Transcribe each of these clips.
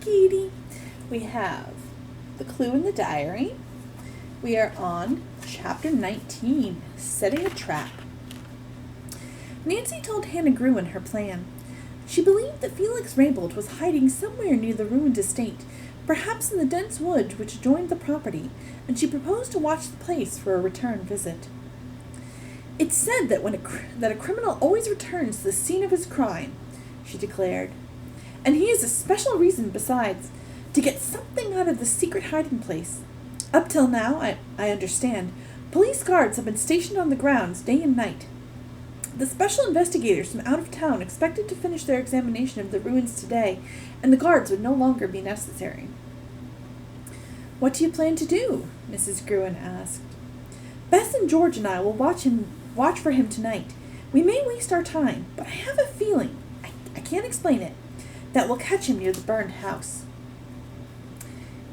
Katie. We have the clue in the diary. We are on chapter 19, setting a trap. Nancy told Hannah Gruen her plan. She believed that Felix Raybould was hiding somewhere near the ruined estate, perhaps in the dense woods which adjoined the property, and she proposed to watch the place for a return visit. It's said that that a criminal always returns to the scene of his crime, she declared. And he has a special reason besides, to get something out of the secret hiding place. Up till now, I understand, police guards have been stationed on the grounds day and night. The special investigators from out of town expected to finish their examination of the ruins today, and the guards would no longer be necessary. What do you plan to do? Mrs. Gruen asked. Bess and George and I will watch for him tonight. We may waste our time, but I have a feeling, I can't explain it, that we'll catch him near the burned house.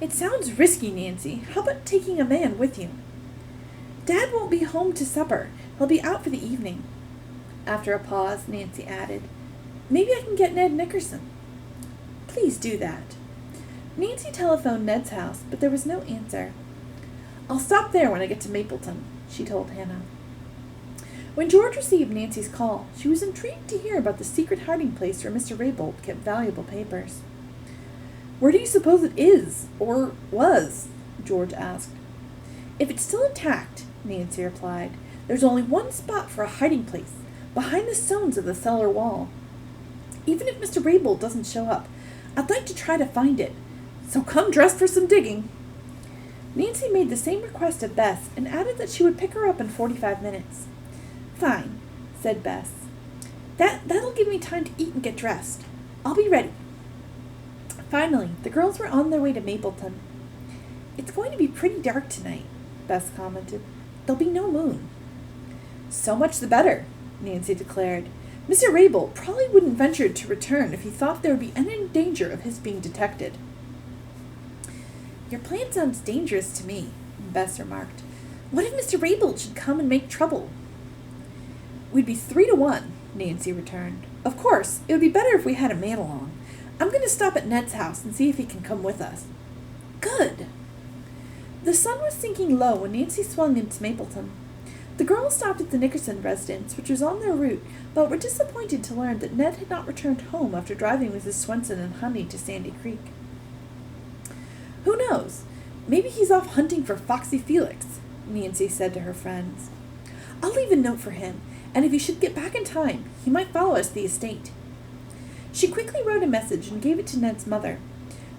It sounds risky, Nancy. How about taking a man with you? Dad won't be home to supper. He'll be out for the evening. After a pause, Nancy added, Maybe I can get Ned Nickerson. Please do that. Nancy telephoned Ned's house, but there was no answer. I'll stop there when I get to Mapleton, she told Hannah. When George received Nancy's call, she was intrigued to hear about the secret hiding place where Mr. Raybould kept valuable papers. Where do you suppose it is, or was? George asked. If it's still intact, Nancy replied, there's only one spot for a hiding place, behind the stones of the cellar wall. Even if Mr. Raybould doesn't show up, I'd like to try to find it, so come dressed for some digging. Nancy made the same request of Bess and added that she would pick her up in 45 minutes. Fine, said Bess. That'll give me time to eat and get dressed. I'll be ready. Finally, the girls were on their way to Mapleton. It's going to be pretty dark tonight, Bess commented. There'll be no moon. So much the better, Nancy declared. Mr. Raybould probably wouldn't venture to return if he thought there would be any danger of his being detected. Your plan sounds dangerous to me, Bess remarked. What if Mr. Raybould should come and make trouble? We'd be 3-1, Nancy returned. Of course, it would be better if we had a man along. I'm going to stop at Ned's house and see if he can come with us. Good. The sun was sinking low when Nancy swung into Mapleton. The girls stopped at the Nickerson residence, which was on their route, but were disappointed to learn that Ned had not returned home after driving Mrs. Swenson and Honey to Sandy Creek. Who knows? Maybe he's off hunting for Foxy Felix, Nancy said to her friends. I'll leave a note for him, and if he should get back in time, he might follow us to the estate. She quickly wrote a message and gave it to Ned's mother.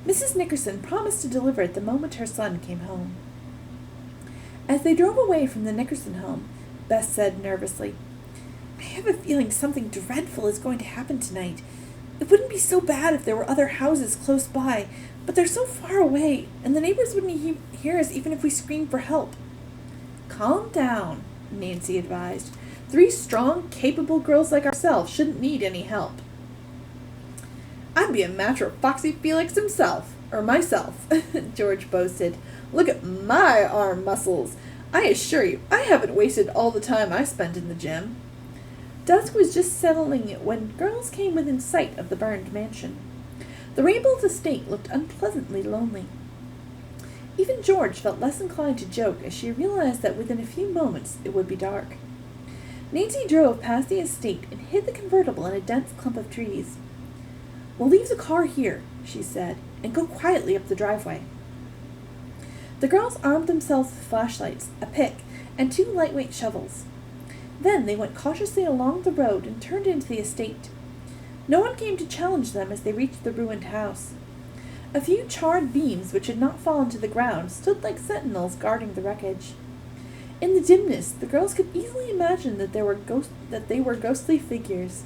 Mrs. Nickerson promised to deliver it the moment her son came home. As they drove away from the Nickerson home, Bess said nervously, I have a feeling something dreadful is going to happen tonight. It wouldn't be so bad if there were other houses close by, but they're so far away, and the neighbors wouldn't hear us even if we screamed for help. Calm down, Nancy advised. 3 strong, capable girls like ourselves shouldn't need any help. I'd be a match for Foxy Felix himself, or myself, George boasted. Look at my arm muscles. I assure you, I haven't wasted all the time I spent in the gym. Dusk was just settling when girls came within sight of the burned mansion. The Raybould estate looked unpleasantly lonely. Even George felt less inclined to joke as she realized that within a few moments it would be dark. Nancy drove past the estate and hid the convertible in a dense clump of trees. We'll leave the car here, she said, and go quietly up the driveway. The girls armed themselves with flashlights, a pick, and 2 lightweight shovels. Then they went cautiously along the road and turned into the estate. No one came to challenge them as they reached the ruined house. A few charred beams which had not fallen to the ground stood like sentinels guarding the wreckage. In the dimness, the girls could easily imagine that they were ghostly figures.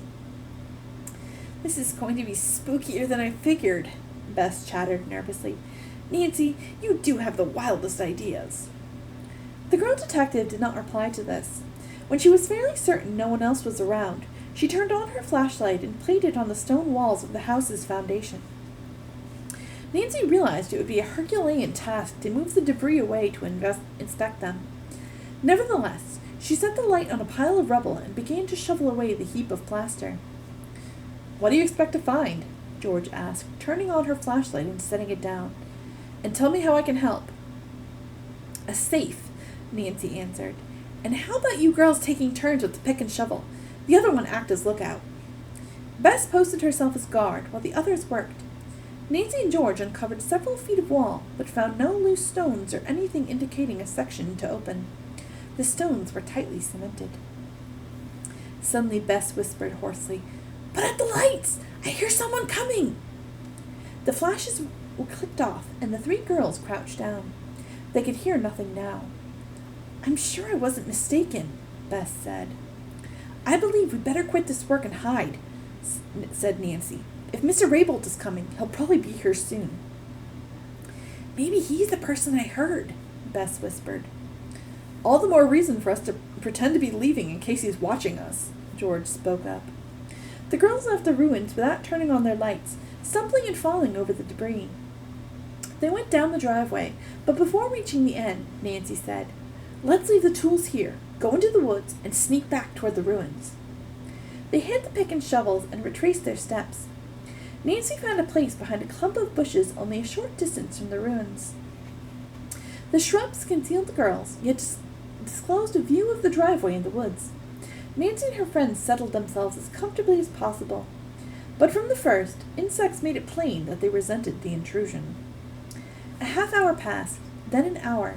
This is going to be spookier than I figured, Bess chattered nervously. Nancy, you do have the wildest ideas. The girl detective did not reply to this. When she was fairly certain no one else was around, she turned on her flashlight and played it on the stone walls of the house's foundation. Nancy realized it would be a Herculean task to move the debris away to inspect them. Nevertheless, she set the light on a pile of rubble and began to shovel away the heap of plaster. What do you expect to find? George asked, turning on her flashlight and setting it down. "And tell me how I can help." "A safe," Nancy answered. "And how about you girls taking turns with the pick and shovel? The other one act as lookout." Bess posted herself as guard while the others worked. Nancy and George uncovered several feet of wall, but found no loose stones or anything indicating a section to open. The stones were tightly cemented. Suddenly Bess whispered hoarsely, "Put out the lights! I hear someone coming!" The flashes were clicked off, and the three girls crouched down. They could hear nothing now. "I'm sure I wasn't mistaken," Bess said. "I believe we'd better quit this work and hide," said Nancy. "If Mr. Raybould is coming, he'll probably be here soon." "Maybe he's the person I heard," Bess whispered. "All the more reason for us to pretend to be leaving in case he's watching us," George spoke up. The girls left the ruins without turning on their lights, stumbling and falling over the debris. They went down the driveway, but before reaching the end, Nancy said, "Let's leave the tools here, go into the woods, and sneak back toward the ruins." They hid the pick and shovels and retraced their steps. Nancy found a place behind a clump of bushes only a short distance from the ruins. The shrubs concealed the girls, yet disclosed a view of the driveway in the woods. Nancy and her friends settled themselves as comfortably as possible, but from the first, insects made it plain that they resented the intrusion. A half-hour passed, then an hour.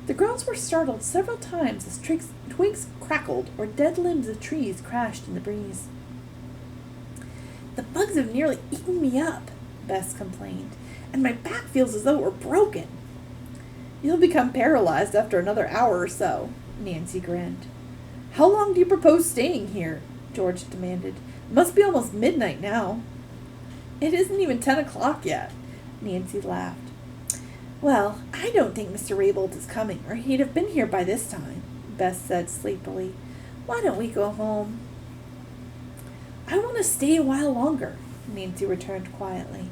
The girls were startled several times as twigs crackled or dead limbs of trees crashed in the breeze. "The bugs have nearly eaten me up," Bess complained, "and my back feels as though it were broken." "You'll become paralyzed after another hour or so," Nancy grinned. "How long do you propose staying here?" George demanded. "It must be almost midnight now." "It isn't even 10 o'clock yet," Nancy laughed. "Well, I don't think Mr. Raybould is coming, or he'd have been here by this time," Bess said sleepily. "Why don't we go home?" "I want to stay a while longer," Nancy returned quietly.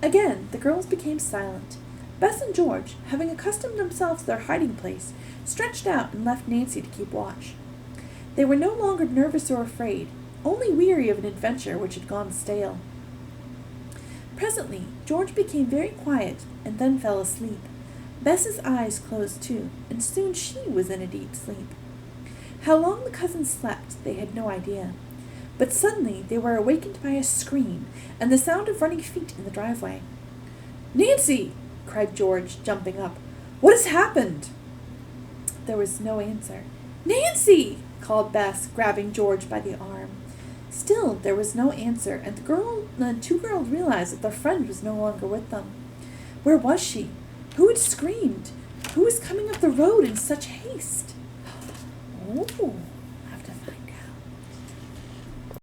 Again, the girls became silent. Bess and George, having accustomed themselves to their hiding place, stretched out and left Nancy to keep watch. They were no longer nervous or afraid, only weary of an adventure which had gone stale. Presently, George became very quiet and then fell asleep. Bess's eyes closed too, and soon she was in a deep sleep. How long the cousins slept, they had no idea. But suddenly they were awakened by a scream and the sound of running feet in the driveway. "Nancy!" cried George, jumping up. "What has happened?" There was no answer. "Nancy!" called Bess, grabbing George by the arm. Still there was no answer, and the two girls realized that their friend was no longer with them. Where was she? Who had screamed? Who was coming up the road in such haste? "Oh,"